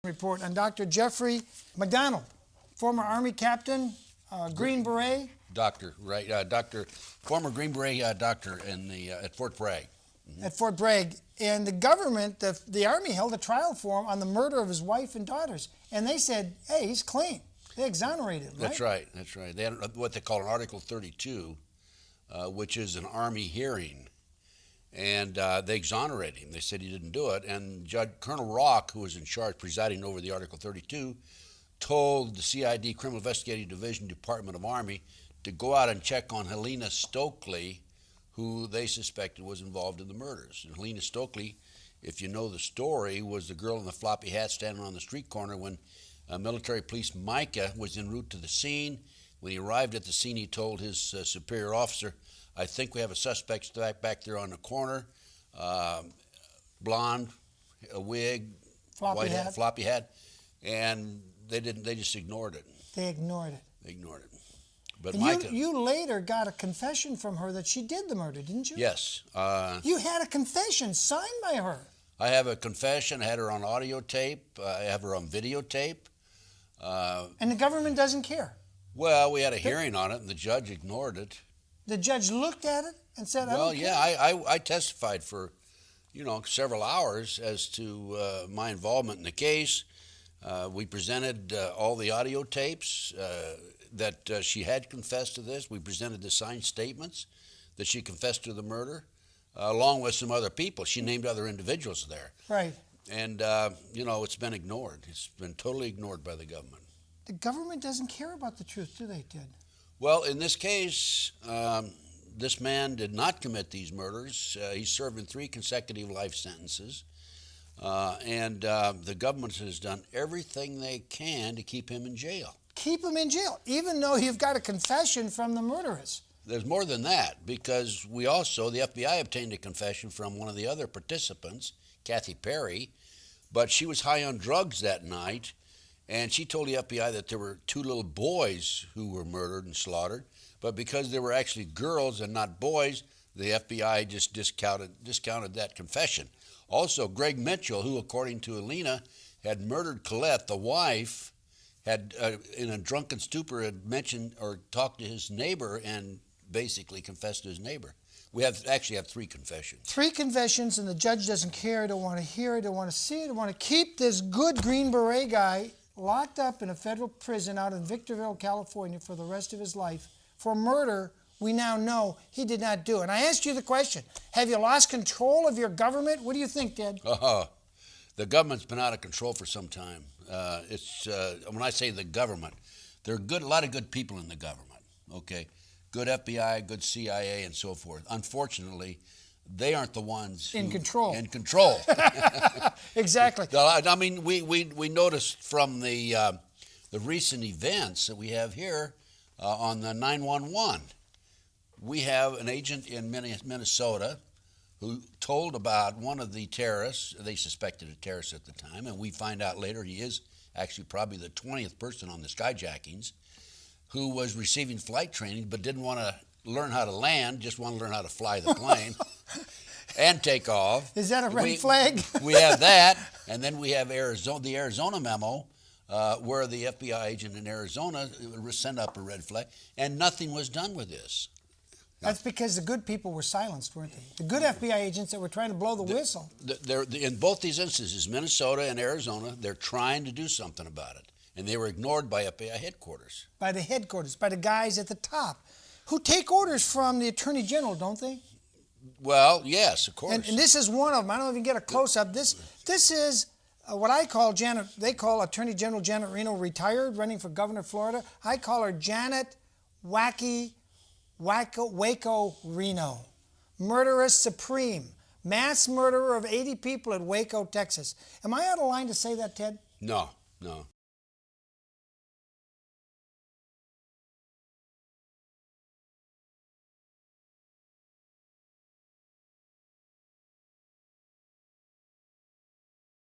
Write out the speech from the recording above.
Report on Dr. Jeffrey McDonald, former Army captain, Green Beret. Doctor, right? Former Green Beret doctor at Fort Bragg. Mm-hmm. At Fort Bragg. And the government, the Army held a trial for him on the murder of his wife and daughters. And they said, hey, he's clean. They exonerated him, right? That's right. That's right. They had what they call an Article 32, which is an Army hearing. And they exonerated him. They said he didn't do it. And Colonel Rock, who was in charge, presiding over the Article 32, told the CID, Criminal Investigating Division, Department of Army, to go out and check on Helena Stokely, who they suspected was involved in the murders. And Helena Stokely, if you know the story, was the girl in the floppy hat standing on the street corner when military police Micah was en route to the scene. When he arrived at the scene, he told his superior officer, I think we have a suspect back there on the corner, blonde, a wig, floppy hat, and they didn't. They just ignored it. They ignored it. They ignored it. But and Micah, you later got a confession from her that she did the murder, didn't you? Yes. You had a confession signed by her. I have a confession. I had her on audio tape. I have her on videotape. And the government doesn't care. Well, we had a hearing on it, and the judge ignored it. The judge looked at it and said, I don't care. Yeah, I testified for, several hours as to my involvement in the case. We presented all the audio tapes that she had confessed to this. We presented the signed statements that she confessed to the murder, along with some other people. She named other individuals there. Right. And, it's been ignored. It's been totally ignored by the government. The government doesn't care about the truth, do they, Ted? Well, in this case, this man did not commit these murders. He's serving 3 consecutive life sentences. And the government has done everything they can to keep him in jail. Keep him in jail, even though you've got a confession from the murderers. There's more than that, because the FBI obtained a confession from one of the other participants, Kathy Perry, but she was high on drugs that night. And she told the FBI that there were 2 little boys who were murdered and slaughtered, but because they were actually girls and not boys, the FBI just discounted that confession. Also, Greg Mitchell, who, according to Helena, had murdered Colette, the wife, had, in a drunken stupor, had mentioned or talked to his neighbor and basically confessed to his neighbor. We actually have 3 confessions. 3 confessions, and the judge doesn't care, don't want to hear it, don't want to see it, don't want to keep this good Green Beret guy locked up in a federal prison out in Victorville, California for the rest of his life for murder we now know he did not do. And I asked you the question, have you lost control of your government? What do you think, Ted? The government's been out of control for some time. When I say the government, there are a lot of good people in the government, okay? Good FBI, good CIA, and so forth. Unfortunately, they aren't the ones in control. In control. Exactly. I mean, we noticed from the recent events that we have here on the 911, we have an agent in Minnesota who told about one of the terrorists. They suspected a terrorist at the time, and we find out later he is actually probably the 20th person on the skyjackings, who was receiving flight training but didn't want to learn how to land, just want to learn how to fly the plane and take off. Is that a red flag? We have that, and then we have the Arizona memo, where the FBI agent in Arizona sent up a red flag, and nothing was done with this. That's because the good people were silenced, weren't they? The good FBI agents that were trying to blow the whistle. In both these instances, Minnesota and Arizona, they're trying to do something about it, and they were ignored by FBI headquarters. By the headquarters, by the guys at the top, who take orders from the Attorney General, don't they? Well, yes, of course. And this is one of them. I don't even get a close-up. This is what I call they call Attorney General Janet Reno retired, running for governor of Florida. I call her Janet Waco Reno. Murderess supreme. Mass murderer of 80 people at Waco, Texas. Am I out of line to say that, Ted? No.